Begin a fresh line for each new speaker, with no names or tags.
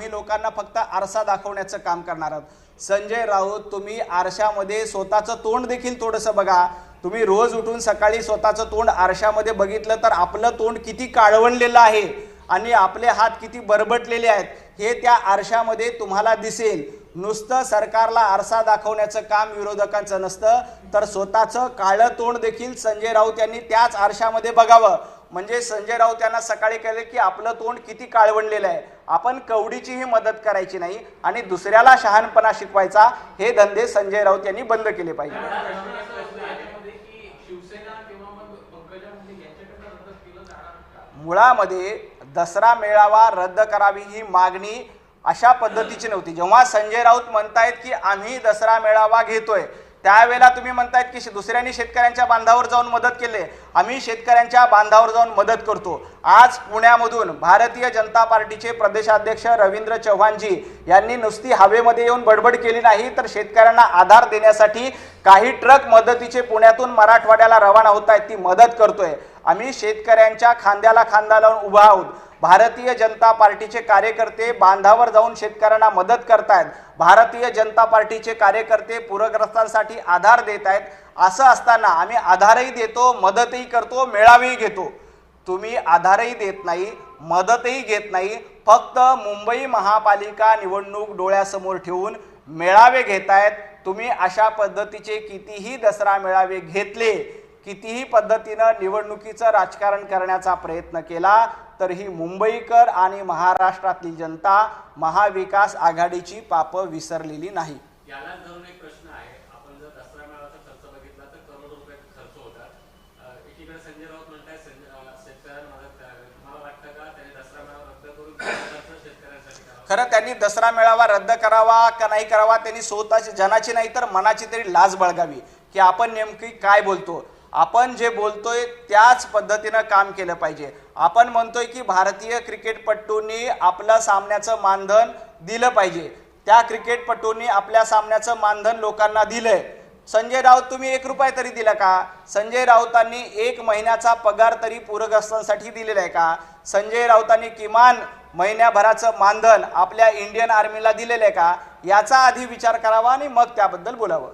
आम्ही लोकांना फक्त आरसा दाखवण्याचं काम करणार आहोत। संजय राऊत, तुम्ही आरशामध्ये स्वतःचं तोंड देखील थोडंसं बघा। तुम्ही रोज उठून सकाळी स्वतःचं तोंड आरशामध्ये बघितलं तर आपलं तोंड किती काळवंडलेलं आहे आणि आपले हात किती बरबटलेले आहेत हे त्या आरशामध्ये तुम्हाला दिसेल। नुसतं सरकारला आरसा दाखवण्याचं काम विरोधकांचं नसतं, तर स्वतःचं काळं तोंड देखील संजय राऊत यांनी त्याच आरशामध्ये बघावं। म्हणजे संजय राऊत यांना सकाळी कळले की आपलं तोंड किती काळवंडलेलं आहे। आपण कवडीचीही मदत करायची नाही आणि दुसऱ्याला शहाणपणा शिकवायचा हे धंदे संजय राऊत यांनी बंद केले पाहिजे। मुळामध्ये दसरा मेळावा रद्द करावी ही मागणी अशा पद्धतीची नव्हती। जेव्हा संजय राऊत म्हणतायत की आम्ही दसरा मेळावा घेतोय, त्यावेळेला तुम्ही म्हणतायत की दुसऱ्यांनी शेतकऱ्यांच्या बांधावर जाऊन मदत केली, आम्ही शेतकऱ्यांच्या बांधावर जाऊन मदत करतो। आज पुण्यामधून भारतीय जनता पार्टीचे प्रदेशाध्यक्ष रवींद्र चव्हाणजी यांनी नुसती हवेमध्ये येऊन बडबड केली नाही, तर शेतकऱ्यांना आधार देण्यासाठी काही ट्रक मदतीचे पुण्यातून मराठवाड्याला रवाना होत आहेत, ती मदत करतोय। आम्ही शेतकऱ्यांच्या खांद्याला खांदा लावून उभा आहोत। भारतीय जनता पार्टीचे कार्यकर्ते बांधावर जाऊन शेतकऱ्यांना मदत करतायत। भारतीय जनता पार्टीचे कार्यकर्ते पूरग्रस्तांसाठी आधार देत आहेत। असं असताना आम्ही आधारही देतो, मदतही करतो, मेळावेही घेतो। तुम्ही आधारही देत नाही, मदतही घेत नाही, फक्त मुंबई महापालिका निवडणूक डोळ्यासमोर ठेवून मेळावे घेतायत। तुम्ही अशा पद्धतीचे कितीही दसरा मेळावे घेतले, कितीही पद्धतीनं निवडणुकीचं राजकारण करण्याचा प्रयत्न केला, तर ही मुंबईकर आणि महाराष्ट्रातली जनता महाविकास आघाडीची पाप विसरलेली नाही।
याला धरून एक प्रश्न आहे, आपण जर दसरा मेळाव्याचा खर्च बघितला तर करोड रुपये खर्च होतात। एकीकडे संजय राऊत म्हणतात शेतकऱ्यांना मदत करावी, तुम्हाला वाटतं का त्यांनी दसरा मेळावा रद्द करून शेतकऱ्यांसाठी करावा?
खरं त्यांनी दसरा मेळावा रद्द करावा का नाही करावा, त्यांनी स्वतःची जनाची नाही तर मनाची तरी लाज बाळगावी की आपण नेमकी काय बोलतो। आपण जे बोलतोय त्याच पद्धतीनं काम केलं पाहिजे। आपण म्हणतोय की भारतीय क्रिकेटपटूंनी आपल्या सामन्याचं मानधन दिलं पाहिजे, त्या क्रिकेटपटूंनी आपल्या सामन्याचं मानधन लोकांना दिलंय। संजय राऊत, तुम्ही 1 रुपया तरी दिला का? संजय राऊतांनी 1 महिन्याचा पगार तरी पूरग्रस्तांसाठी दिलेला आहे का? संजय राऊतांनी किमान महिन्याभराचं मानधन आपल्या इंडियन आर्मीला दिलेलं आहे का? याचा आधी विचार करावा आणि मग त्याबद्दल बोलावं।